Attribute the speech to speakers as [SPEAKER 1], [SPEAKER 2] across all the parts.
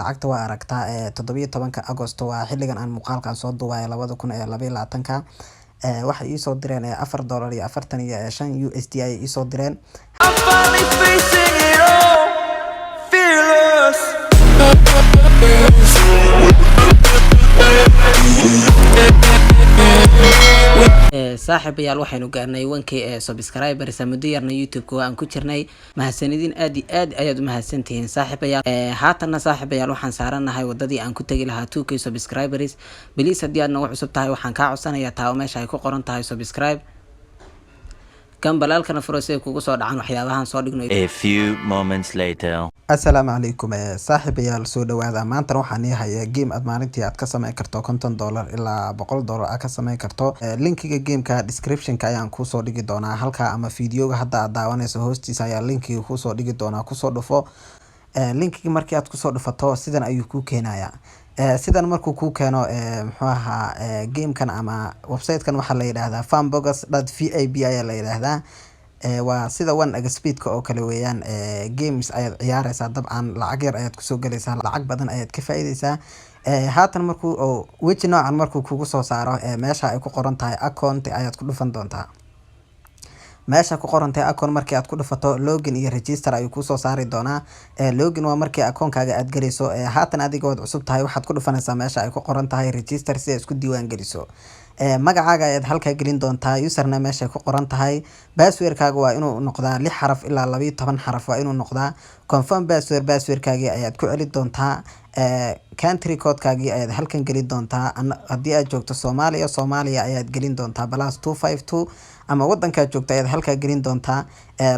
[SPEAKER 1] lacagta waa aragtaa 17 Agosto waa xilligan aan muuqaalkan soo duubay 2022 waxa ii soo direen $4.45 USD ay ii soo direen. saaxiibayaal waxaynu gaarnay 1k subscribers muddo yarna YouTube-ka aan ku jirnay mahadsanidin aad ayaad u mahadsantihiin saaxiibayaal. haatanna saaxiibayaal waxaan saaranahay wadadii aan ku tagi lahaa 2k subscribers. please haddii aad nagu cusub tahay waxaan kaa codsanayaa taa meesha ay ku qoran tahay subscribe gambalaalkana furo si ay kugu soo dhacaan waxyaabahan soo dhigno.
[SPEAKER 2] A few moments later.
[SPEAKER 1] Assalaamu calaykum saaxiibayaal soo dhawaada. maanta waxaan yahay game aad maalintii aad ka sameyn karto $50 ilaa $100 aad ka sameyn karto. linkiga gameka description-ka ayaan ku soo dhigi doonaa halka ama videoga hadda aad daawanayso hoostiisa ayaa linkiga ku soo dhigi doonaa. ku soo dhufo linkiga markii aad ku soo dhufato sidan ayuu ku keenayaa. sidan markuu ku keeno muxuu ahaa gamekan ama website-kan waxa la yiraahdaa fanbox.vip ayaa la yiraahdaa. waa sida speedka oo kale weeyaan. games ayaad ciyaaraysaa dabcan lacag yar ayaad kusoo galaysaa lacag badan ayaad ka faa'iideysaa. haatan markuu weji noocan markuu kugu soo saaro meesha ay ku qoran tahay account ayaad ku dhufan doontaa. meesha ku qoran tahay account markii aad ku dhufato login iyo register ayuu ku soo saari doonaa. login waa markii account-kaaga aad galayso. haatan adiga oo cusub tahay waxaad ku dhufanaysaa meesha ay ku qoran tahay register si aad isku diiwaan geliso. magacaaga ayaad halka gelin doontaa. username meesha ku qoran tahay. password-kaaga waa inuu noqdaa 6 xaraf ilaa 12 xaraf waa inuu noqdaa. confirm password-kaaga ayaad ku celin doontaa. country code-kaagii ayaad halkan gelin doontaa. haddii aad joogto Soomaaliya ayaad gelin doontaa +252 ama wadanka joogto ayaad halka gelin doontaa.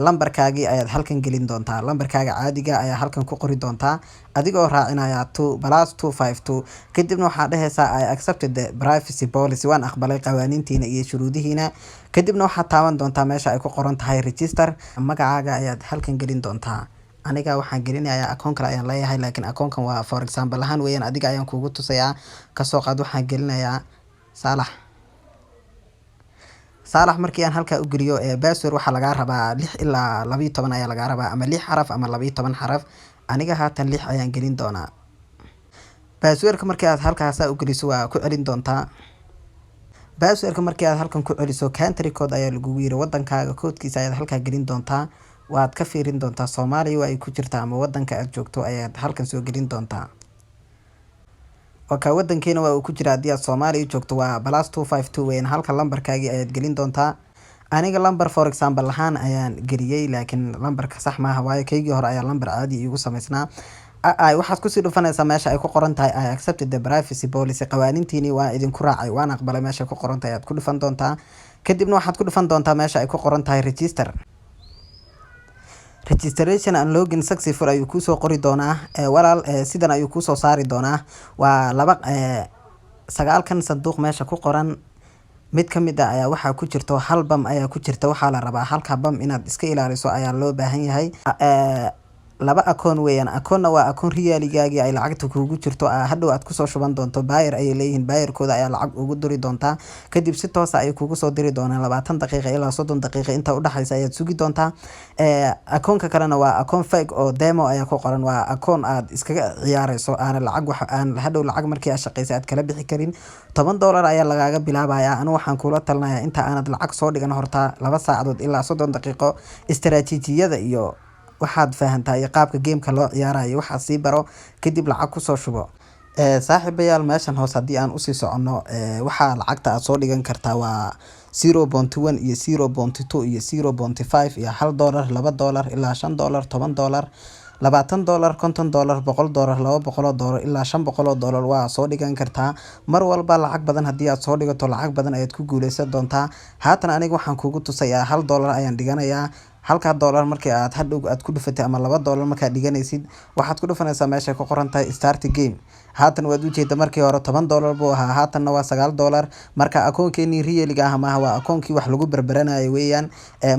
[SPEAKER 1] lambarkaagii ayaad halkan gelin doontaa. lambarkaaga caadiga ayaa halkan ku qori doontaa adigoo raacinaya +252. kadibna waxaad dhahaysaa I accepted the privacy policy waan aqbalay qawaaniintiina iyo shuruudihiina. kadibna waxaad taaban doontaa meesha ay ku qoran tahay register. magacaaga ayaad halkan gelin doontaa. aniga waxaan gelinayaa account kale ayaan leeyahay laakiin account-kan waa for example ahaan weeyaan adiga ayaan kugu tusayaa. kasoo qaad waxaan gelinayaa Saalax markii aan halka u geliyo password waxa laga rabaa 6 ilaa 12 ayaa laga rabaa ama 6 xaraf ama 12 xaraf. aniga haatan 6 ayaan gelin doonaa. password-ka markii aad halkaas u geliso waa ku celin doontaa. password-ka markii aad halkan ku celiso country code ayaa lagu yiri wadankaaga koodkiisa ayaad halka gelin doontaa. waad ka fiirin doontaa Soomaaliya waa ay ku jirtaa ama wadanka aad joogto ayaad halkan soo gelin doontaa. wadankeena waa uu ku jiraa haddii aad Soomaaliya joogto waa +252 weyn halka lambarkaagii ayaad gelin doontaa. aniga lambar for example ahaan ayaan geliyay laakiin lambarka sax maaha waayo kaygii hore ayaa lambar caadi iigu samaysnaa. waxaad ku sii dhufanaysaa meesha ay ku qoran tahay I accepted the privacy policy qawaaniintiini waa idinku raacay waan aqbalay meesha ku qoran tahay aad ku dhufan doontaa. kadibna waxaad ku dhufan doontaa meesha ay ku qoran tahay register. registration and login successful ayuu ku soo qori doonaa. walaal sidan ayuu ku soo saari doonaa. waa 9 sanduuq meesha ku qoran mid kamid ah ayaa waxa ku jirto hal bam ayaa ku jirta. waxaa la rabaa halka bam inaad iska ilaaliso ayaa loo baahan yahay. 2 account weeyaan. account waa account realigaagii ay lacagta kugu jirto hadhow aad ku soo shuban doonto. buyer ay leeyihiin buyerkooda ayaa lacag ugu diri doontaa. kadib si toos ah ay kugu soo diri doonaan 20 daqiiqo ilaa 30 daqiiqo inta u dhaxaysa ayaad sugi doontaa. account-ka kalena waa account fake oo demo ayaa ku qoran. waa account aad iskaga ciyaarayso aan lacag wax aan hadhow lacag markii aad shaqeysay aad kala bixi karin. $10 ayaa lagaaga bilaabayaa. anigu waxaan kula talinayaa inta aanad lacag soo dhigan horta 2 saacadood ilaa 30 daqiiqo istiraatiijiyada iyo waxaad fahantaa qaabka gameka loo ciyaarayo waxa sii baro kadib lacag ku soo shubo. saaxiibayaal meeshan hoos hadii aan u sii socono waxa lacagta aad soo dhigan kartaa waa 0.1 iyo 0.2 iyo 0.5 iyo $1 $2 ilaa $5 $10 $20 $50 $100 $200 ilaa $500 waa soo dhigan kartaa. mar walba lacag badan hadii aad soo dhigato lacag badan ayaad ku guuleysan doontaa. haatan aniga waxaan kugu tusayaa $1 ayaan dhiganayaa. halka dollar markii aad hadhow aad ku dhufatay ama $2 marka dhiganaysid waxaad ku dhufanaysaa meesha ku qoran tahay start game. haatan waad u jeedaa markii hore $10 buu ahaa haatanna waa $9 marka account-keeni realiga ah maaha waa account-kii wax lagu barbaranayo weeyaan.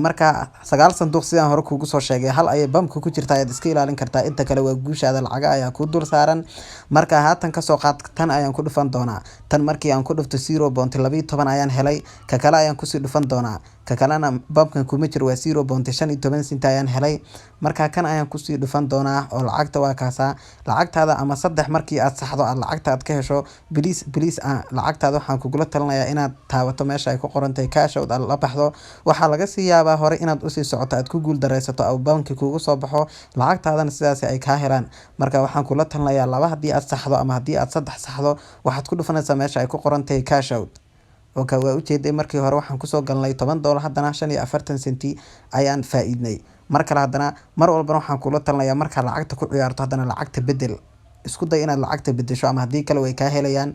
[SPEAKER 1] marka 9 sanduuq sidaan hore kugu soo sheegay hal ay bamka ku jirta ayaad iska ilaalin kartaa. inta kale waa guushaada lacag ayaa ku dul saaran. marka haatan ka soo qaad tan ayaan ku dhufan doonaa. tan markii aan ku dhufto 0.12 ayaan helay ka kale ayaan ku sii dhufan doonaa. ka kalena bamkan kuma jiro waa 0.15 cent ayaan helay. Marka kan ayaan kusii dhufan doonaa oo lacagta waa kaasa. Lacagtaada ama 3 markii aad saxdo aad lacagta aad ka hesho please lacagtaada waxaan kugula talinayaa inaad taabato meesha ay ku qoran tahay cash out aad la baxdo. Waxaa laga sii yaabaa hore inaad usii socoto aad ku guuldareysato oo banki kugu soo baxo lacagtaadana sidaas ay ka helaan. Marka waxaan kula talinayaa laba haddii aad saxdo ama haddii aad 3 saxdo waxaad ku dhufanaysaa meesha ay ku qoran tahay cash out. waa ujeeday markii hore waxaan kusoo galnay $10 haddana 45 senti ayaan faa'iidnay. mar kale haddana mar walbana waxaan kula talinayaa markaa lacagta ku ciyaarto haddana lacagta bedel. Isku day inaad lacagta bedesho ama haddii kale way kaa helayaan.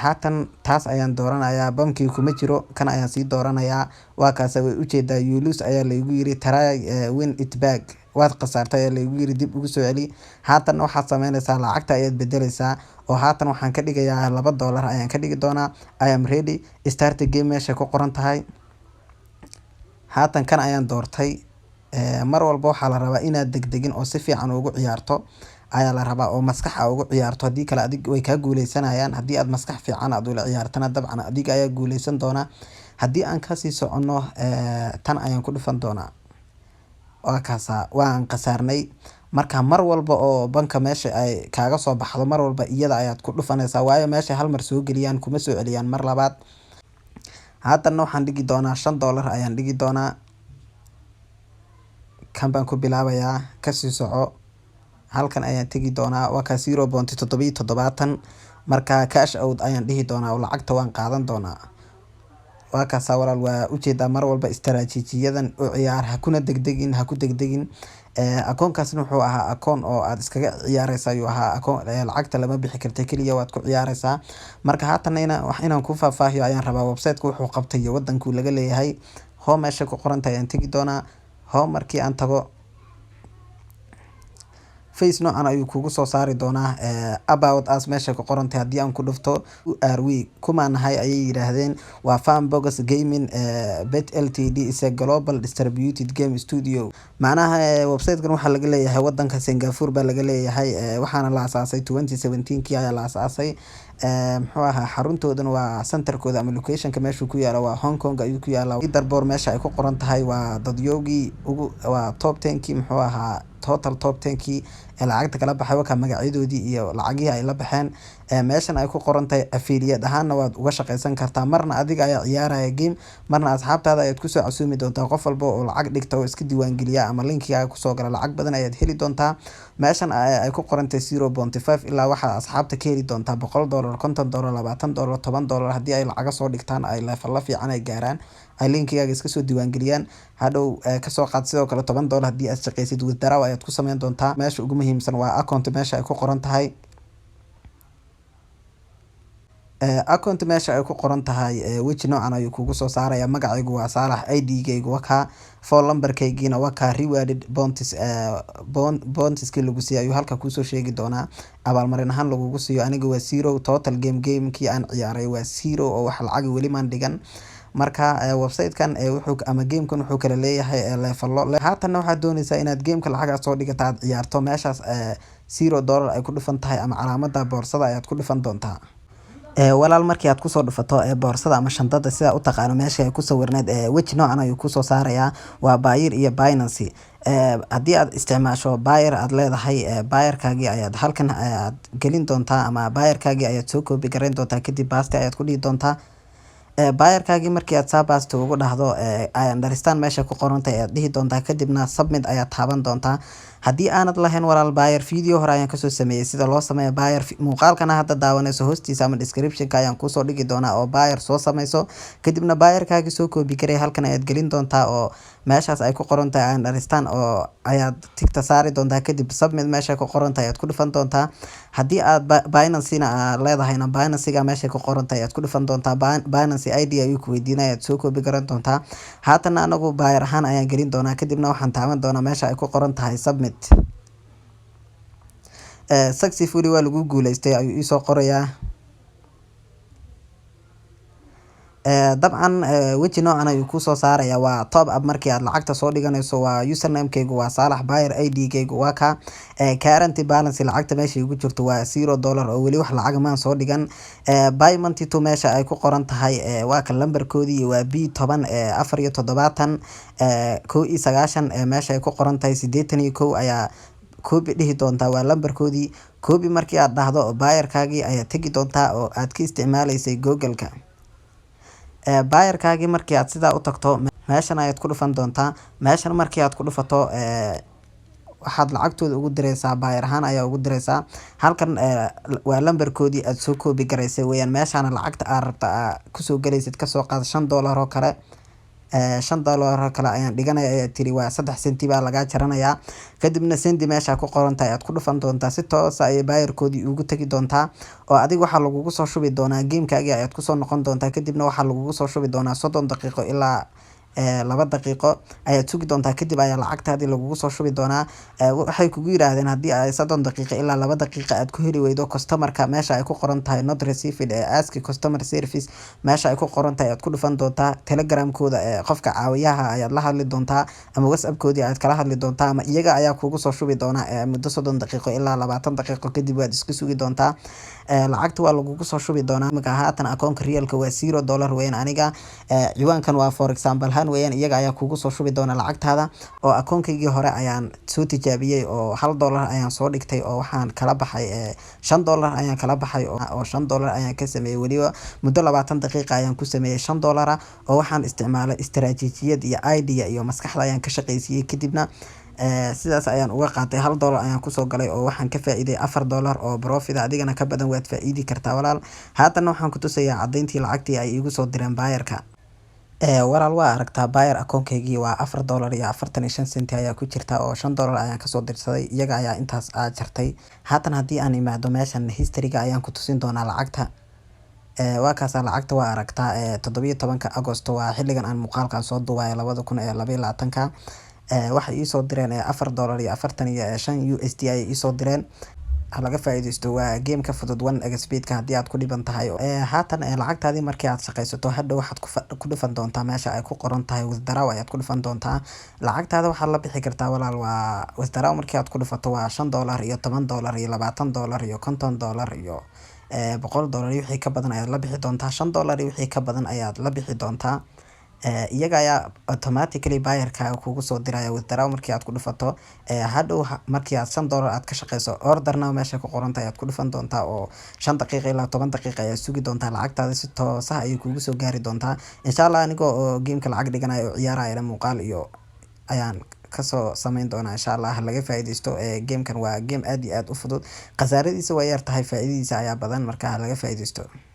[SPEAKER 1] haatan taas ayaan dooranayaa bamkii kuma jiro kan ayaan sii dooranayaa. waa kaas way ujeedaa you lose ayaa laygu yiri try win it back. waad khasaartay ayaa laygu yiri dib ugu soo celi. haatan waxaad sameynaysaa lacagta ayaad bedeleysaa oo haatan waxaan ka dhigayaa $2 ayaan ka dhigi doonaa. I am ready start the game meesha ku qoran tahay. haatan kan ayaan doortay. mar walba waxaa la rabaa inaad degdegin oo si fiican ugu ciyaarto ayaa la rabaa oo maskax ugu ciyaarto. haddii kale adig way kaa guuleysanayaan. haddii aad maskax fiican aad ula ciyaartana dabcan adiga ayaa guuleysan doona. haddii aan kasii soconno tan ayaan ku dhufan doonaa. waa kaasa waan khasaarnay. marka mar walba oo banka meesha ay kaaga soo baxdo mar walba iyada ayaad ku dhufanaysaa waayo meesha hal mar soo geliyaan kuma soo celiyaan mar labaad. haddana waxaan dhigi doonaa $5 ayaan dhigi doonaa. kan baan ku bilaabayaa kasii soco. halkan ayaan tegi doonaa waa ka 0.77 marka cash out ayaan dhihi doonaa oo lacagta waan qaadan doonaa. waa kaasa walaal waa ujeedaa mar walba istaraatiijiyadan u ciyaar ha kuna degdegin ha ku degdegin. akoonkaasna wuxuu ahaa akoon oo aad iskaga ciyaareysa ayuu ahaa akoon lacagta lama bixi karta kaliya waad ku ciyaareysaa. marka haatan inaan ku faahfaahiyo ayaan rabaa website-ka wuxuu qabtay iyo wadankuu laga leeyahay. home meesha ku qoran tahay ayaan tegi doonaa. home markii aan tago face noocan ayuu kugu soo saari doonaa. about us meesha ku qoran tahay haddii aan ku dhufto we kuma nahay ayay yiraahdeen waa Fanbox Gaming bet Ltd is a global distributed game studio. macnaha website-kan waxaa laga leeyahay wadanka Singapore baa laga leeyahay. waxaana la aasaasay 2017 ayaa la aasaasay. muxuu ahaa xaruntoodana waa centerkooda ama locationka meesha ku yaala waa Hong Kong ayuu ku yaala. leaderboard meesha ay ku qoran tahay waa dadyoogi waa top 10 muxuu ahaa total top 10 ee lacagta kala baxay waa magacyadoodii iyo lacagihii ay la baxeen. meeshan ay ku qoran tahay affiliate ahaana waad uga shaqeysan kartaa. marna adiga ayaa ciyaaraya game marna asxaabtaada ayaad kusoo casuumi doontaa. qof walba oo lacag dhigta oo iska diiwaangeliya ama linkiga kusoo gala lacag badan ayaad heli doontaa. meeshan ay ku qoran tahay 0.5 ilaa waxaad asxaabta ka heli doontaa $100 $50 $20 $10 haddii ay lacaga soo dhigtaan ay level fiican ay gaaraan ay linkigaaga iska soo diiwaangeliyaan. hadhow kasoo qaad sidoo kale $10 haddii aad shaqeysid withdraw ayaad ku sameyn doontaa. meesha ugu muhiimsan waa account meesha ay ku qoran tahay. account meesha ay ku qoran tahay weji noocan ayuu kugu soo saaraya. magacaygu waa Saalax ID-gaygu waa ka phone number-kaygiina waa ka rewarded bounties lagu siiyo ayuu halka kusoo sheegi doonaa. abaalmarin ahaan lagugu siiyo aniga waa 0 total gamekii aan ciyaaray waa 0 oo wax lacag weli maan dhigan. marka website-kan wuxuu ama game-kan wuxuu kala leeyahay level. haatan waxaad doonaysaa inaad game-ka lacag soo dhigata aad ciyaarto meeshaas $0 ay ku dhufan tahay ama calaamada boorsada ayaad ku dhufan doontaa. walaal markii aad kusoo dhufato boorsada ama shantada sida u taqaano meesha ay ku sawirneed weji noocan ayuu kusoo saarayaa waa Payeer iyo Binance. haddii aad isticmaasho Payeer aad leedahay Payerkaagii ayaad halkan aad gelin doontaa ama Payerkaagii ayaad soo copy gareyn doontaa kadib baaste ayaad ku dhihi doontaa. Payerkaagii markii aad saa baaste ugu dhahdo I understand meesha ku qoran tahay aad dhihi doontaa kadibna submit ayaad taaban doontaa. haddii aanad lahayn walaal Payeer video hore ayaan kasoo sameeyay sida loo sameeyo Payeer muuqaalkana hadda daawanayso hoostiisa ama description-ka ayaan kusoo dhigi doonaa oo Payeer soo sameyso kadibna Payerkaagii soo copy garee halkan ayaad gelin doontaa oo meeshaas ay ku qoran tahay I understand oo ayaad tigta saari doontaa kadib submit meesha ku qoran tahay ayaad ku dhufan doontaa. haddii aad Binance-na leedahayna Binance-ga meesha ku qoran tahay ayaad ku dhufan doontaa. Binance ID ayuu ku weydiinaya ayaad soo copy garan doontaa. haatan anagu Payeer ahaan ayaan gelin doonaa kadibna waxaan taaban doonaa meesha ay ku qoran tahay submit. successfully waa lagu guuleystay ayuu ii soo qorayaa. dabcan weji noocan ayuu kusoo saaraya waa top up markii aad lacagta soo dhiganayso. waa usernamekeygu waa Saalax Buyer, ID-geygu waa ka current balance lacagta meesha igu jirto waa $0 oo weli wax lacag maan soo dhigan. buy money to meesha ay ku qoran tahay waa kan lambarkoodii waa B10 470 190 meesha ay ku qoran tahay 81 ayaa koobi dhihi doontaa waa lambarkoodii. koobi markii aad dhahdo buyerkaagii ayaa tegi doontaa oo aad ka isticmaalaysay Google-ka. buyerkaagii markii aad sidaa u tagto meeshan ayaad ku dhufan doontaa. meeshan markii aad ku dhufato waxaad lacagtooda ugu direysaa buyer ahaan ayaa ugu direysaa. halkan waa lambarkoodii aad soo koobi garaysay weeyaan. meeshana lacagta aad rabta kusoo galaysid kasoo qaad $5 oo kale. $5 oo kale ayaan dhiganaya ayaa tiri waa 3 senti baa lagaa jaranayaa. kadibna sendi meesha ku qoran tahay aad ku dhufan doontaa. si toos ah ay buyerkoodii ugu tagi doontaa oo adiga waxaa lagugu soo shubi doonaa gamekaagii ayaad kusoo noqon doontaa. kadibna waxaa lagugu soo shubi doonaa 30 daqiiqo ilaa 2 daqiiqo ayaad sugi doontaa. kadib ayaa lacagtaadii lagugu soo shubi doonaa. waxay kugu yiraahdeen haddii ay 30 daqiiqo ilaa 2 daqiiqo aad ku heli weydo customerka meesha ay ku qoran tahay not received ask customer service meesha ay ku qoran tahay aad ku dhufan doontaa. telegramkooda qofka caawiyaha ayaad la hadli doontaa ama whatsappkoodii aad kala hadli doontaa ama iyaga ayaa kugu soo shubi doonaa muddo 30 daqiiqo ilaa 20 daqiiqo kadib waad isku sugi doontaa. lacagta waa lagugu soo shubi doonaa. marka haatan akoonka realka waa $0 weeyaan. aniga ciwaankan waa for example weeyaan. iyaga ayaa kugu soo shubi doona lacagtaada oo akoonkaygii hore ayaan soo tijaabiyey oo $1 ayaan soo dhigtay oo waxaan kala baxay $5 ayaan kala baxay oo $5 ayaan ka sameeyay. weliba muddo 20 daqiiqa ayaan ku sameeyay $5 oo waxaan isticmaalay istaraatiijiyad iyo idea iyo maskaxda ayaan ka shaqaysiiyey. kadibna sidaas ayaan uga qaatay $1 ayaan kusoo galay oo waxaan ka faa'iiday $4 oo profit. adigana ka badan waad faa'iidi kartaa walaal. haatan waxaan ku tusayaa cadayntii lacagtii ay igu soo direen buyerka. walaal waa aragtaa buyer akoonkaygii waa $4 iyo 45 senti ayaa ku jirta oo $5 ayaan kasoo dirsaday. iyaga ayaa intaas jartay. haatan haddii aan imaado meeshan historyga ayaan ku tusin doonaa lacagta. waa kaasa lacagta waa aragtaa 17 Agosto waa xilligan aan muuqaalkan soo duubayo 2022 waxay ii soo direen $4 iyo 45 USD ay ii soo direen. laga faa'iideysto waa game ka fudud 1xbet-ka haddii aad ku dhiban tahay. haatan lacagtaadii markii aad shaqaysato hadhow waxaad ku dhufan doontaa meesha ay ku qoran tahay withdraw ayaad ku dhufan doontaa. lacagtaada waxaad la bixi kartaa walaal. waa withdraw markii aad ku dhufato waa $5 iyo $10 iyo $20 iyo $50 iyo $100 iyo wixii ka badan ayaad la bixi doontaa. $5 iyo wixii ka badan ayaad la bixi doontaa. iyaga ayaa automatically buyerka kugu soo diraya withdraw markii aad ku dhufato. hadhow markii aad $5 aad ka shaqeyso orderna meesha ku qoran tahay aad ku dhufan doontaa oo 5 daqiiqo ilaa 10 daqiiqo ayaa sugi doontaa. lacagtaada si toos ah ayay kugu soo gaari doontaa insha Allah. anigoo oo gameka lacag dhiganayo oo ciyaaraya muuqaal iyo ayaan kasoo sameyn doonaa insha Allah. laga faa'iideysto gamekan waa game aad iyo aad u fudud. khasaaradiisa waa yar tahay, faa'iidadiisa ayaa badan. marka laga faa'iideysto.